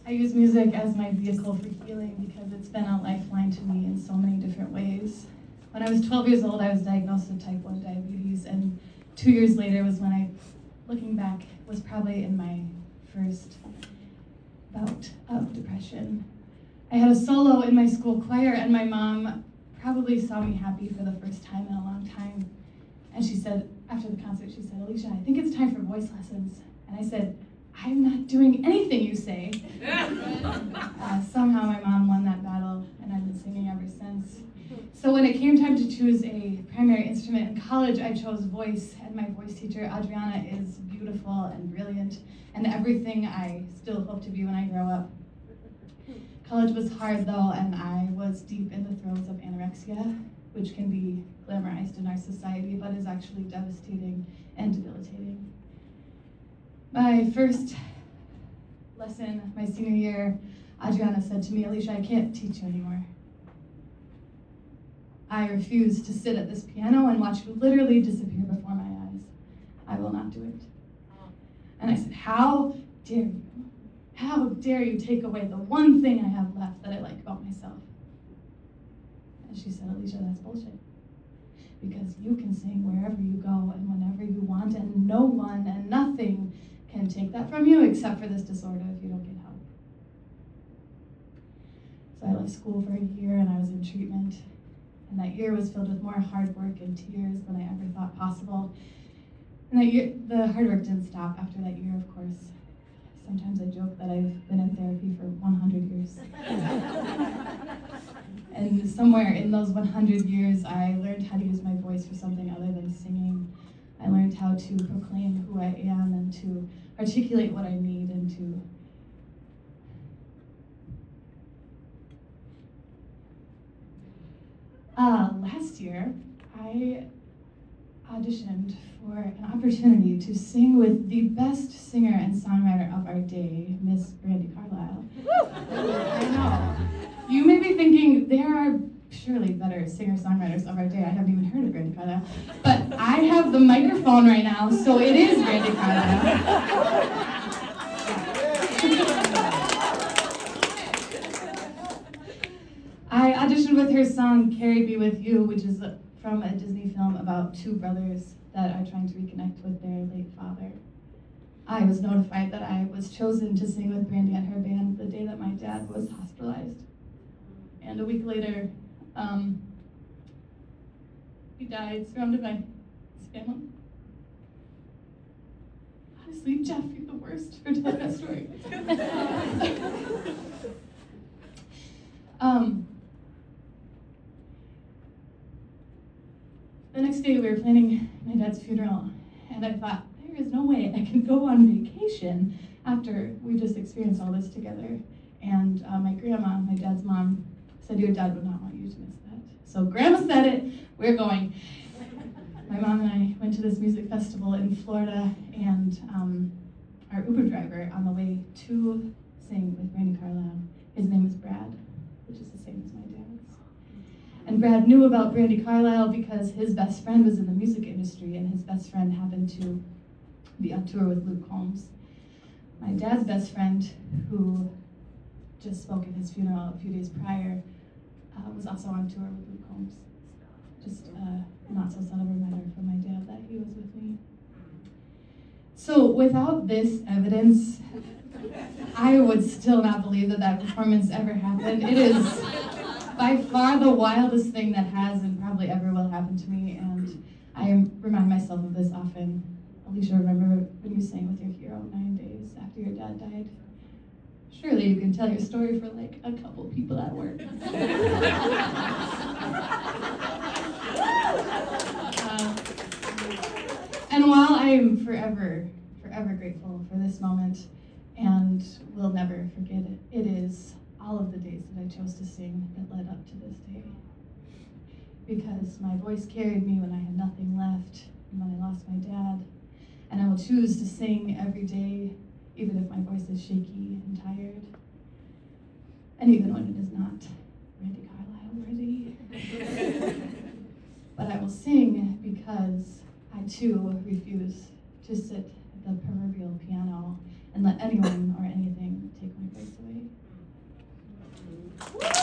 I use music as my vehicle for healing because it's been a lifeline to me in so many different ways. When I was 12 years old, I was diagnosed with type 1 diabetes, and 2 years later was when I, looking back, was probably in my first bout of depression. I had a solo in my school choir, and my mom probably saw me happy for the first time in a long time. And she said, after the concert, she said, "Alicia, I think it's time for voice lessons." And I said, "I'm not doing anything you say." Somehow my mom won that battle, and I've been singing ever since. So when it came time to choose a primary instrument in college, I chose voice, and my voice teacher, Adriana, is beautiful and brilliant, and everything I still hope to be when I grow up. College was hard though, and I was deep in the throes of anorexia, which can be glamorized in our society, but is actually devastating and debilitating. My first lesson, my senior year, Adriana said to me, "Alicia, I can't teach you anymore. I refuse to sit at this piano and watch you literally disappear before my eyes. I will not do it." And I said, "How dare you? How dare you take away the one thing I have left that I like about myself?" And she said, "Alicia, that's bullshit. Because you can sing wherever you go and whenever you want, and no one and nothing can take that from you except for this disorder if you don't get help." So I left school for a year and I was in treatment. And that year was filled with more hard work and tears than I ever thought possible. And that year, the hard work didn't stop after that year, of course. Sometimes I joke that I've been in therapy for 100 years. And somewhere in those 100 years, I learned how to use my voice for something other than singing. I learned how to proclaim who I am and to articulate what I need and to last year, I auditioned for an opportunity to sing with the best singer and songwriter of our day, Miss Brandi Carlile. I know. You may be thinking, there are surely better singer-songwriters of our day. I haven't even heard of Brandi Carlile. But I have the microphone right now, so it is Brandi Carlile. I auditioned with her song, "Carry Me With You," which is from a Disney film about two brothers that are trying to reconnect with their late father. I was notified that I was chosen to sing with Brandi and her band the day that my dad was hospitalized. And a week later, he died, surrounded by his family. Honestly, Jeff, you're the worst for telling that story. The next day we were planning my dad's funeral, and I thought, there is no way I can go on vacation after we just experienced all this together. And my grandma, my dad's mom, said, "Your dad would not want you to miss that." So Grandma said it, we're going. My mom and I went to this music festival in Florida, and our Uber driver on the way to sing with Brandi Carlile, his name is Brad, which is the same as my dad's. And Brad knew about Brandi Carlile because his best friend was in the music industry, and his best friend happened to be on tour with Luke Combs. My dad's best friend, who just spoke at his funeral a few days prior, was also on tour with Luke Combs. Just a not so subtle reminder from my dad that he was with me. So without this evidence, I would still not believe that that performance ever happened. It is by far the wildest thing that has and probably ever will happen to me, and I remind myself of this often. Alicia, remember when you sang with your hero 9 days after your dad died? Surely you can tell your story for like a couple people at work. And while I am forever grateful for this moment and will never forget it, it is all of the days that I chose to sing that led up to this day. Because my voice carried me when I had nothing left and when I lost my dad. And I will choose to sing every day, even if my voice is shaky and tired. And even when it is not Brandi Carlile worthy. But I will sing because I too refuse to sit at the proverbial piano and let anyone or anything take my voice away. Woo!